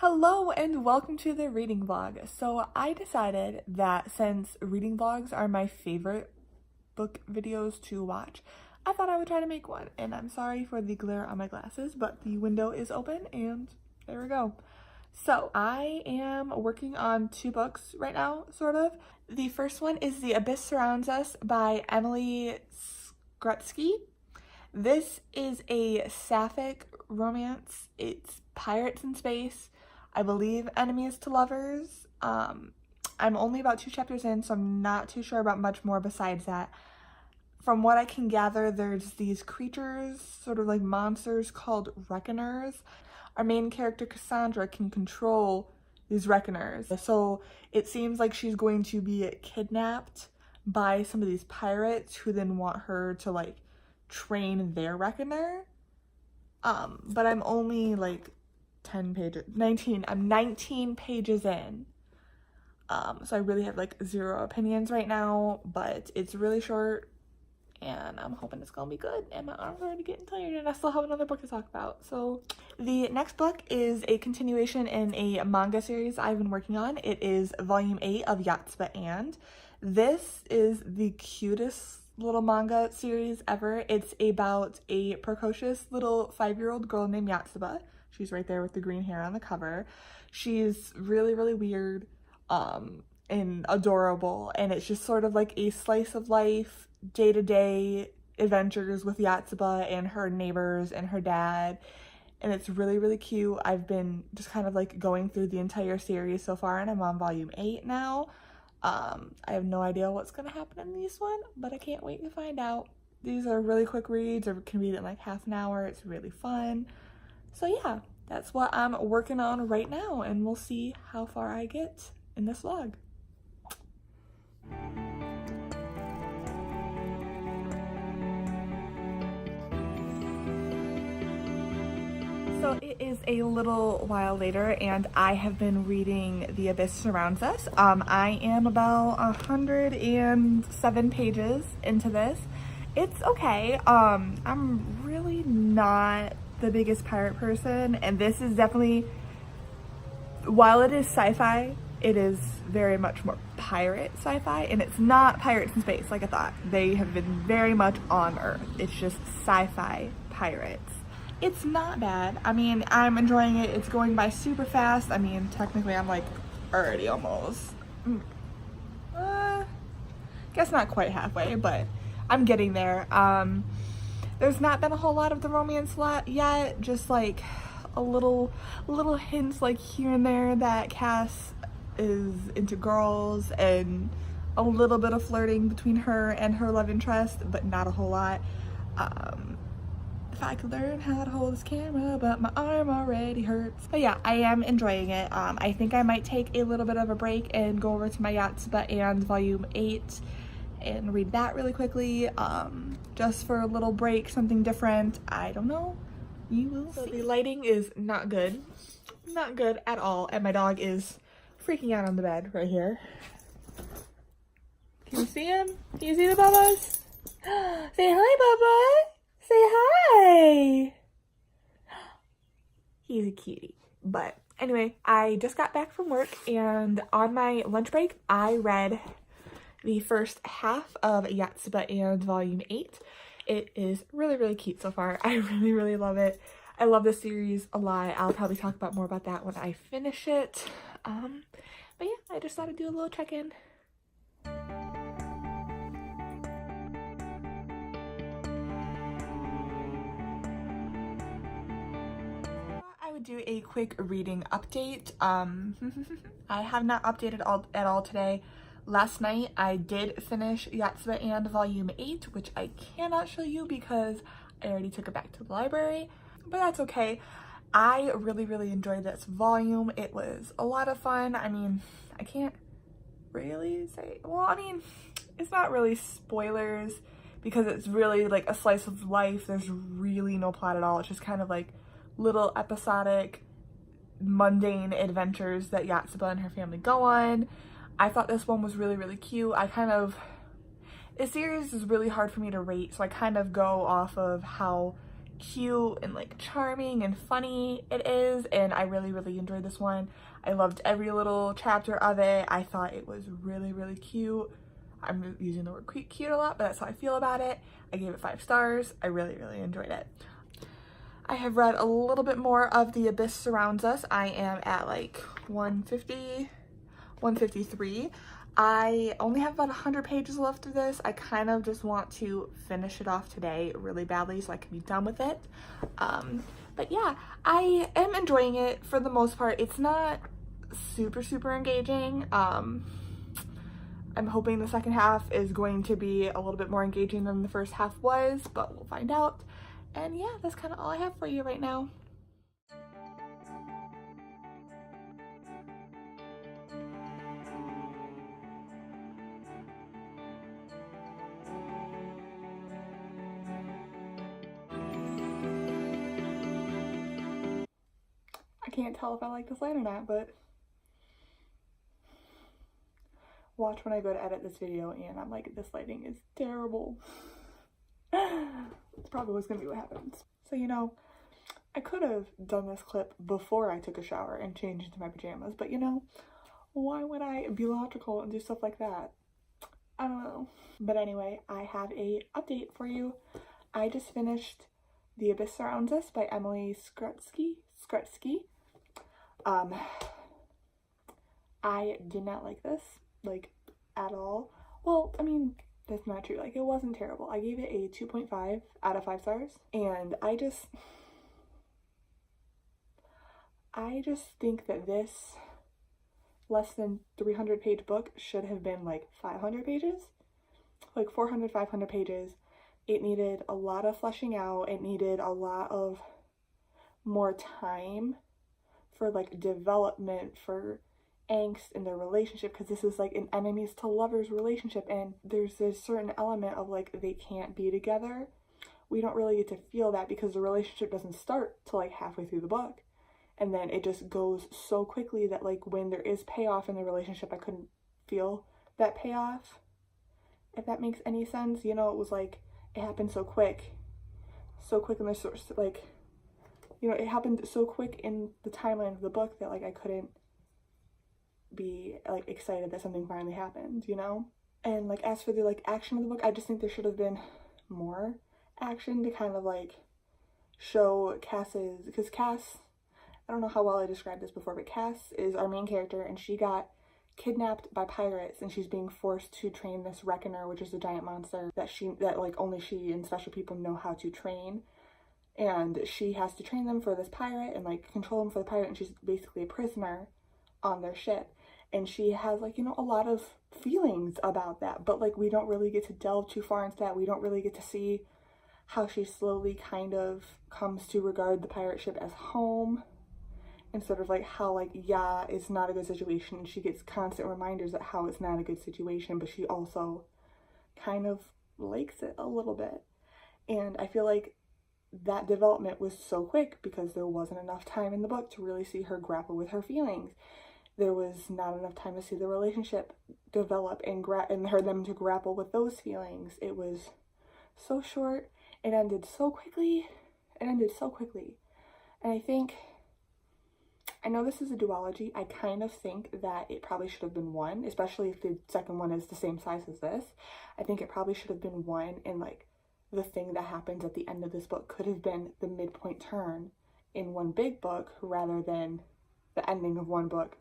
Hello and welcome to the reading vlog. So I decided that since reading vlogs are my favorite book videos to watch, I thought I would try to make one. And I'm sorry for the glare on my glasses, but the window is open and there we go. So I am working on two books right now, sort of. The first one is The Abyss Surrounds Us by Emily Skrutsky. This is a sapphic romance. It's pirates in space. I believe enemies to lovers. I'm only about 2 chapters in, so I'm not too sure about much more besides that. From what I can gather, there's these creatures, sort of like monsters called Reckoners. Our main character, Cassandra, can control these Reckoners. So it seems like she's going to be kidnapped by some of these pirates who then want her to like train their Reckoner. But I'm only like 19 pages in. So I really have like zero opinions right now, but it's really short and I'm hoping it's gonna be good. And my arms are already getting tired and I still have another book to talk about. So the next book is a continuation in a manga series I've been working on. It is volume 8 of Yotsuba and. This is the cutest little manga series ever. It's about a precocious little 5-year-old girl named Yotsuba. She's right there with the green hair on the cover. She's really, really weird and adorable, and it's just sort of like a slice of life, day-to-day adventures with Yotsuba and her neighbors and her dad, and it's really, really cute. I've been just kind of like going through the entire series so far, and I'm on volume 8 now. I have no idea what's gonna happen in this one, but I can't wait to find out. These are really quick reads. I can read it in like half an hour. It's really fun. So yeah, that's what I'm working on right now, and we'll see how far I get in this vlog. So it is a little while later and I have been reading The Abyss Surrounds Us. I am about 107 pages into this. It's okay. I'm really not the biggest pirate person, and this is definitely, while it is sci-fi, it is very much more pirate sci-fi, and it's not pirates in space like I thought. They have been very much on Earth. It's just sci-fi pirates. It's not bad. I mean, I'm enjoying it. It's going by super fast. I mean, technically I'm like already almost, guess not quite halfway, but I'm getting there. There's not been a whole lot of the romance yet, just like a little hints like here and there that Cass is into girls and a little bit of flirting between her and her love interest, but not a whole lot. If I could learn how to hold this camera, but my arm already hurts. But yeah, I am enjoying it. I think I might take a little bit of a break and go over to my Yotsuba and volume 8 and read that really quickly, just for a little break, something different. I don't know. You will see. The lighting is not good. Not good at all. And my dog is freaking out on the bed right here. Can you see him? Can you see the Bubbas? Say hi, Bubba. Say hi. He's a cutie. But anyway, I just got back from work and on my lunch break, I read the first half of Yotsuba and volume 8. It is really, really cute so far. I really, really love it. I love this series a lot. I'll probably talk about more about that when I finish it. But yeah, I just thought I'd do a little check-in. I would do a quick reading update. I have not updated at all today. Last night I did finish Yotsuba and volume 8, which I cannot show you because I already took it back to the library, but that's okay. I really, really enjoyed this volume. It was a lot of fun. I mean, I can't really say, well, I mean, it's not really spoilers because it's really like a slice of life. There's really no plot at all. It's just kind of like little episodic, mundane adventures that Yotsuba and her family go on. I thought this one was really, really cute. This series is really hard for me to rate, so I kind of go off of how cute and like charming and funny it is, and I really enjoyed this one. I loved every little chapter of it. I thought it was really cute. I'm using the word cute a lot, but that's how I feel about it. I gave it 5 stars. I really enjoyed it. I have read a little bit more of The Abyss Surrounds Us. I am at like 150, 153. I only have about 100 pages left of this. I kind of just want to finish it off today really badly so I can be done with it. But yeah, I am enjoying it for the most part. It's not super engaging. I'm hoping the second half is going to be a little bit more engaging than the first half was, but we'll find out. And yeah, that's kind of all I have for you right now. I can't tell if I like this light or not, but watch when I go to edit this video and I'm like, this lighting is terrible. It's probably what's gonna be what happens. So, you know, I could have done this clip before I took a shower and changed into my pajamas, but you know, why would I be logical and do stuff like that? I don't know. But anyway, I have a update for you. I just finished The Abyss Surrounds Us by Emily Skrutsky. I did not like this, like, at all. Well, I mean, that's not true. Like, it wasn't terrible. I gave it a 2.5 out of 5 stars, and I just think that this less than 300 page book should have been like 500 pages, like 400, 500 pages. It needed a lot of fleshing out. It needed a lot of more time for like development, for angst in their relationship, because this is like an enemies to lovers relationship, and there's a certain element of like they can't be together. We don't really get to feel that because the relationship doesn't start till like halfway through the book, and then it just goes so quickly that like when there is payoff in the relationship, I couldn't feel that payoff, if that makes any sense. You know, it was like it happened so quick in the source, like, you know, it happened so quick in the timeline of the book that like I couldn't be like excited that something finally happened, you know? And like as for the like action of the book, I just think there should have been more action to kind of like show Cass's, because Cass, I don't know how well I described this before, but Cass is our main character, and she got kidnapped by pirates, and she's being forced to train this Reckoner, which is a giant monster that like only she and special people know how to train. And she has to train them for this pirate and like control them for the pirate, and she's basically a prisoner on their ship. And she has like, you know, a lot of feelings about that, but like we don't really get to delve too far into that. We don't really get to see how she slowly kind of comes to regard the pirate ship as home, and sort of like how like, yeah, it's not a good situation. She gets constant reminders of how it's not a good situation, but she also kind of likes it a little bit. And I feel like that development was so quick because there wasn't enough time in the book to really see her grapple with her feelings. There was not enough time to see the relationship develop and them to grapple with those feelings. It was so short. It ended so quickly. And I know this is a duology. I kind of think that it probably should have been 1, especially if the second one is the same size as this. I think it probably should have been 1, and like the thing that happens at the end of this book could have been the midpoint turn in one big book rather than the ending of one book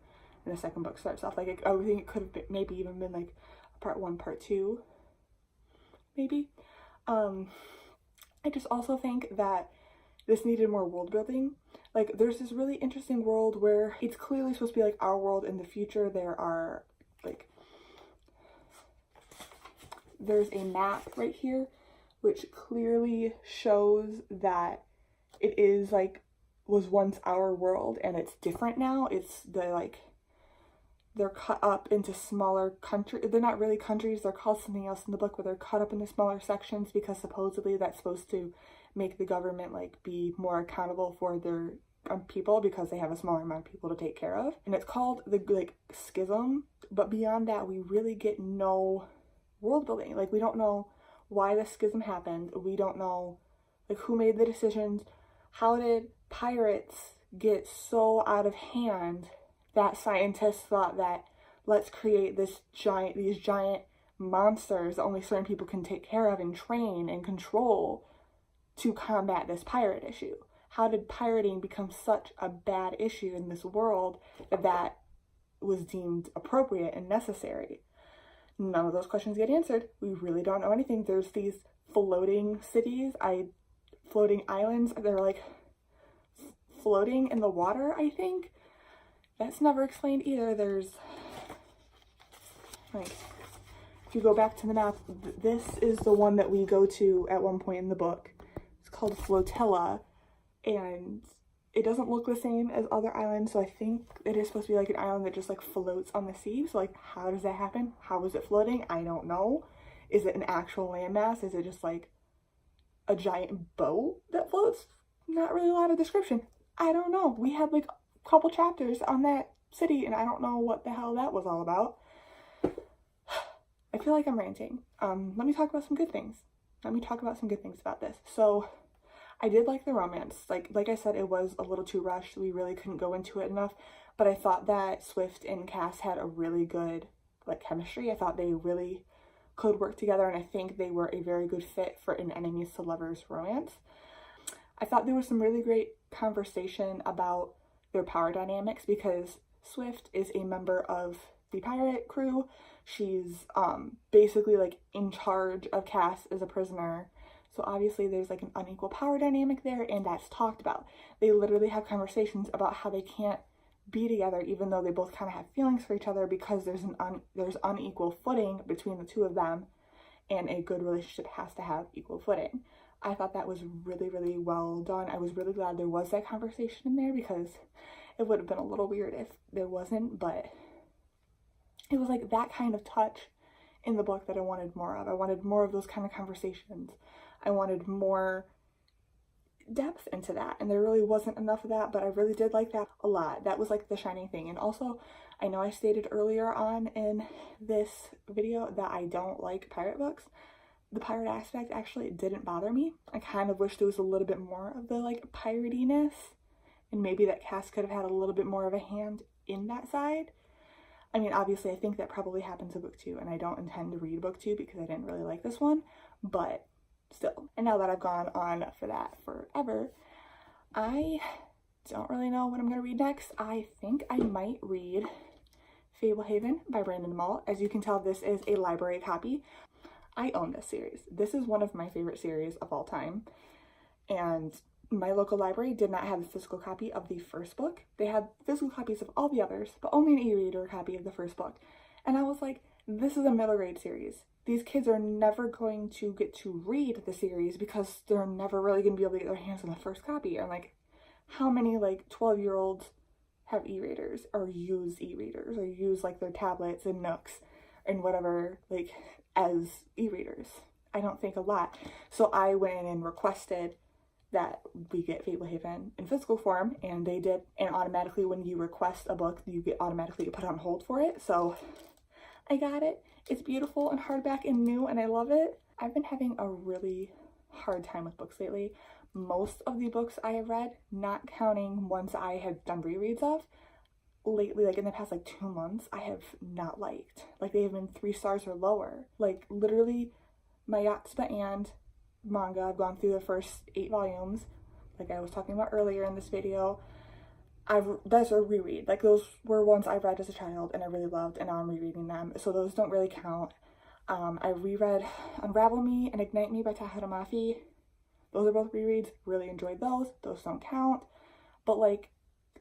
and the second book starts off. Like, I think it could have been, maybe even been like part 1, part 2, maybe. I just also think that this needed more world building. Like, there's this really interesting world where it's clearly supposed to be like our world in the future. There are like, there's a map right here which clearly shows that it is like, was once our world, and it's different now. It's they're cut up into smaller countries. They're not really countries, they're called something else in the book, where they're cut up into smaller sections because supposedly that's supposed to make the government like be more accountable for their people, because they have a smaller amount of people to take care of. And it's called the like schism, but beyond that we really get no world building. Like, we don't know why the schism happened. We don't know Like, who made the decisions? How did pirates get so out of hand that scientists thought that let's create these giant monsters that only certain people can take care of and train and control to combat this pirate issue? How did pirating become such a bad issue in this world that was deemed appropriate and necessary? None of those questions get answered. We really don't know anything. There's these floating cities, floating islands. They're like floating in the water, I think. That's never explained either. There's like, if you go back to the map, this is the one that we go to at one point in the book. It's called Flotilla, and it doesn't look the same as other islands, so I think it is supposed to be like an island that just like floats on the sea. So like, how does that happen? How is it floating? I don't know. Is it an actual landmass? Is it just like a giant boat that floats? Not really a lot of description. I don't know. We had like a couple chapters on that city, and I don't know what the hell that was all about. I feel like I'm ranting. Let me talk about some good things. Let me talk about some good things about this. So I did like the romance. Like I said, it was a little too rushed. We really couldn't go into it enough, but I thought that Swift and Cass had a really good like chemistry. I thought they really could work together, and I think they were a very good fit for an enemies to lovers romance. I thought there was some really great conversation about their power dynamics, because Swift is a member of the pirate crew. She's basically like in charge of Cass as a prisoner. So obviously there's like an unequal power dynamic there, and that's talked about. They literally have conversations about how they can't be together even though they both kind of have feelings for each other, because there's unequal footing between the two of them, and a good relationship has to have equal footing. I thought that was really, really well done. I was really glad there was that conversation in there, because it would have been a little weird if there wasn't, but it was like that kind of touch in the book that I wanted more of. I wanted more of those kind of conversations. I wanted more depth into that, and there really wasn't enough of that, but I really did like that a lot. That was like the shining thing. And also, I know I stated earlier on in this video that I don't like pirate books. The pirate aspect actually didn't bother me. I kind of wish there was a little bit more of the like piratiness, and maybe that Cass could have had a little bit more of a hand in that side. I mean, obviously I think that probably happens in book 2, and I don't intend to read book 2 because I didn't really like this one, but still. And now that I've gone on for that forever, I don't really know what I'm going to read next. I think I might read Fablehaven by Brandon Mull. As you can tell, this is a library copy. I own this series. This is one of my favorite series of all time, and my local library did not have a physical copy of the first book. They had physical copies of all the others, but only an e-reader copy of the first book. And I was like, this is a middle grade series. These kids are never going to get to read the series because they're never really going to be able to get their hands on the first copy. And like, how many like 12-year-olds have e-readers or use e-readers or use like their tablets and Nooks and whatever like as e-readers? I don't think a lot. So I went in and requested that we get Fablehaven in physical form, and they did. And automatically when you request a book, you get automatically put on hold for it. So I got it. It's beautiful and hardback and new, and I love it. I've been having a really hard time with books lately. Most of the books I have read, not counting ones I have done rereads of, lately, like in the past like 2 months, I have not liked. Like, they have been 3 stars or lower. Like, literally, my Yotsuba and manga, I've gone through the first 8 volumes, like I was talking about earlier in this video. Those are reread. Like, those were ones I read as a child and I really loved, and now I'm rereading them, so those don't really count. I reread Unravel Me and Ignite Me by Tahereh Mafi. Those are both rereads. Really enjoyed those. Those don't count. But like,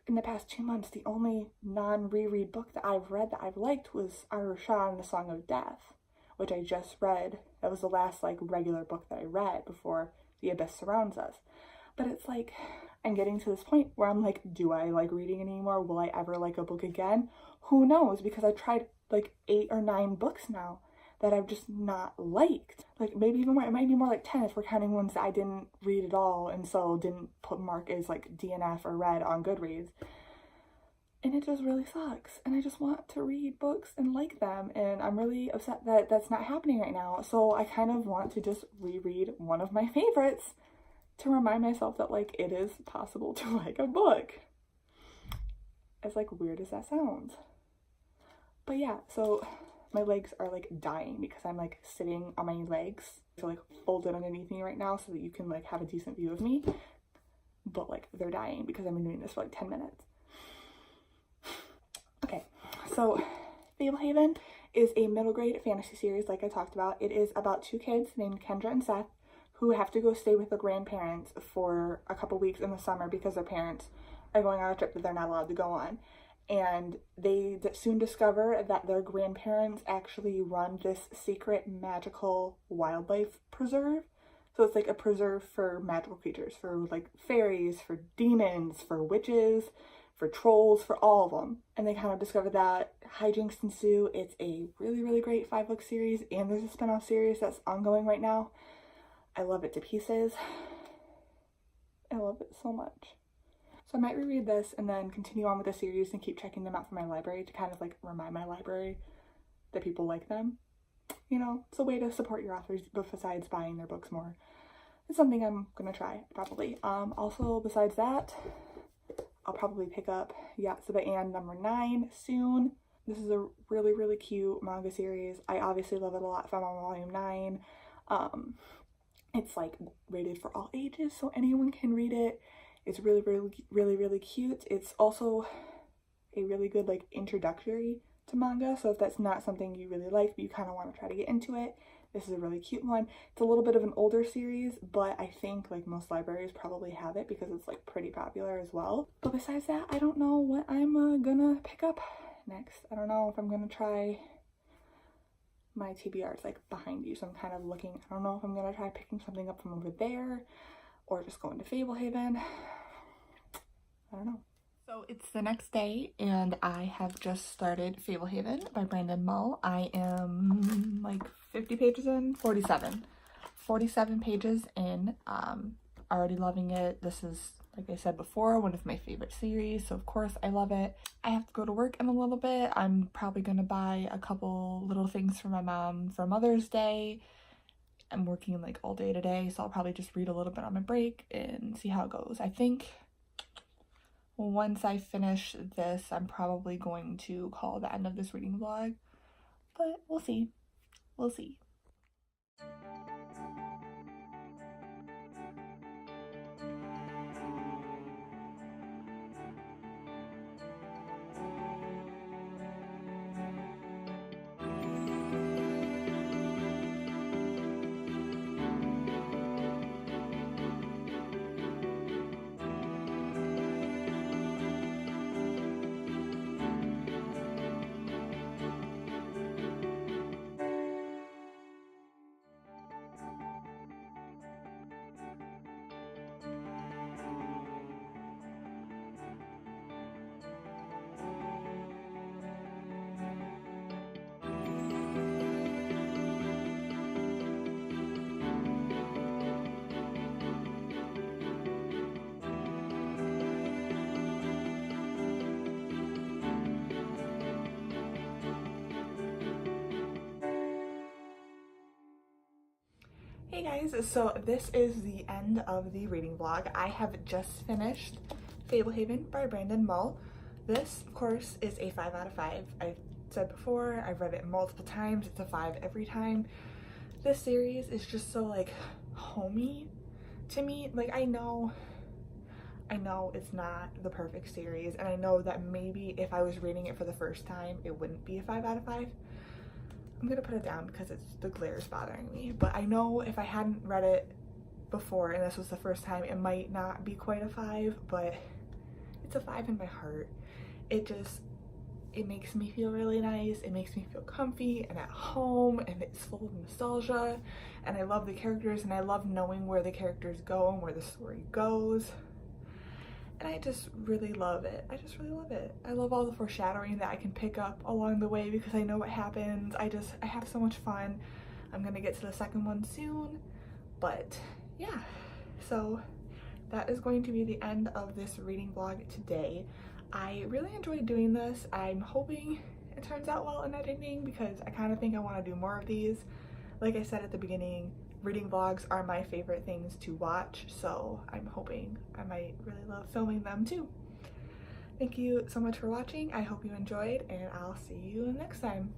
in the past 2 months, the only non-reread book that I've read that I've liked was Arusha and the Song of Death, which I just read. That was the last like regular book that I read before The Abyss Surrounds Us. But it's like, I'm getting to this point where I'm like, do I like reading anymore? Will I ever like a book again? Who knows? Because I've tried like 8 or 9 books now that I've just not liked. Like, maybe even more, it might be more like 10 if we're counting ones that I didn't read at all and so didn't put mark as like DNF or read on Goodreads. And it just really sucks. And I just want to read books and like them, and I'm really upset that that's not happening right now. So I kind of want to just reread one of my favorites to remind myself that like it is possible to like a book. As like weird as that sounds. But yeah, so my legs are like dying because I'm like sitting on my legs. So like folded underneath me right now so that you can like have a decent view of me. But like they're dying because I've been doing this for like 10 minutes. Okay, so Fablehaven is a middle grade fantasy series like I talked about. It is about two kids named Kendra and Seth who have to go stay with their grandparents for a couple weeks in the summer because their parents are going on a trip that they're not allowed to go on. And they soon discover that their grandparents actually run this secret magical wildlife preserve. So it's like a preserve for magical creatures, for like fairies, for demons, for witches, for trolls, for all of them. And they kind of discover that hijinks ensue. It's a really, really great 5-book series, and there's a spin-off series that's ongoing right now. I love it to pieces. I love it so much. So I might reread this and then continue on with the series and keep checking them out for my library to kind of like remind my library that people like them. You know, it's a way to support your authors besides buying their books more. It's something I'm gonna try, probably. Also, besides that, I'll probably pick up Yotsuba Ann number 9 soon. This is a really, really cute manga series. I obviously love it a lot if I'm on volume 9. It's like rated for all ages, so anyone can read it. It's really, really, really, really cute. It's also a really good like introductory to manga, so if that's not something you really like but you kind of want to try to get into it, this is a really cute one. It's a little bit of an older series, but I think like most libraries probably have it because it's like pretty popular as well. But besides that, I don't know what I'm gonna pick up next. I don't know if I'm gonna try my TBR. It's like behind you, so I'm kind of looking. I don't know if I'm gonna try picking something up from over there or just going to Fablehaven. I don't know. So it's the next day and I have just started Fablehaven by Brandon Mull. I am like 50 pages in, 47 pages in. Already loving it. This is, like I said before, one of my favorite series, so of course I love it. I have to go to work in a little bit. I'm probably gonna buy a couple little things for my mom for Mother's Day. I'm working like all day today, so I'll probably just read a little bit on my break and see how it goes. I think once I finish this, I'm probably going to call the end of this reading vlog, but we'll see. We'll see. Hey guys, so this is the end of the reading vlog. I have just finished Fablehaven by Brandon Mull. This, of course, is a 5 out of 5. I've said before, I've read it multiple times. It's a 5 every time. This series is just so like homey to me. Like I know it's not the perfect series, and I know that maybe if I was reading it for the first time, it wouldn't be a 5 out of 5. I'm gonna put it down because the glare is bothering me, but I know if I hadn't read it before and this was the first time, it might not be quite a 5, but it's a 5 in my heart. It makes me feel really nice. It makes me feel comfy and at home, and it's full of nostalgia, and I love the characters, and I love knowing where the characters go and where the story goes. And I just really love it. I just really love it. I love all the foreshadowing that I can pick up along the way because I know what happens. I have so much fun. I'm gonna get to the second one soon, but yeah. So that is going to be the end of this reading vlog today. I really enjoyed doing this. I'm hoping it turns out well in editing because I kind of think I want to do more of these. Like I said at the beginning, reading vlogs are my favorite things to watch, so I'm hoping I might really love filming them too. Thank you so much for watching. I hope you enjoyed, and I'll see you next time.